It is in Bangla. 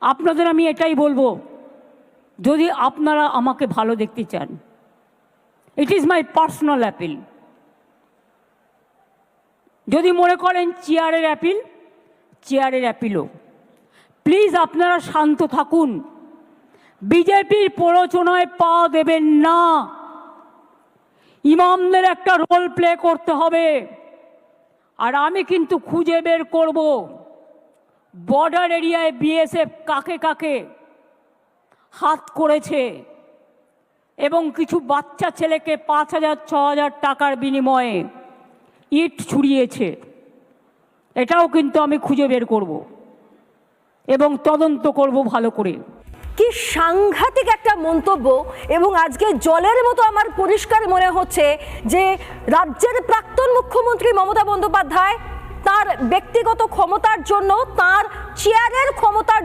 আপনাদের আমি এটাই বলবো, যদি আপনারা আমাকে ভালো দেখতে চান, it is my personal appeal. যদি মনে করেন চেয়ারের অ্যাপিল, চেয়ারের অ্যাপিলও। প্লিজ আপনারা শান্ত থাকুন, বিজেপির প্ররোচনায় পা দেবেন না। ইমামদের একটা রোল প্লে করতে হবে, আর আমি কিন্তু খুঁজে বের করব বর্ডার এরিয়ায় বিএসএফ কাকে কাকে হাত করেছে এবং কিছু বাচ্চা ছেলেকে 5,000 6,000 টাকার বিনিময়ে ইট ছুড়িয়েছে। এটাও কিন্তু আমি খুঁজে বের করব এবং তদন্ত করব ভালো করে। কি সাংঘাতিক একটা মন্তব্য! এবং আজকে জলের মতো আমার পরিষ্কার মনে হচ্ছে যে রাজ্যের প্রাক্তন মুখ্যমন্ত্রী মমতা বন্দ্যোপাধ্যায় তার ব্যক্তিগত ক্ষমতার জন্য, তার চেয়ারের ক্ষমতার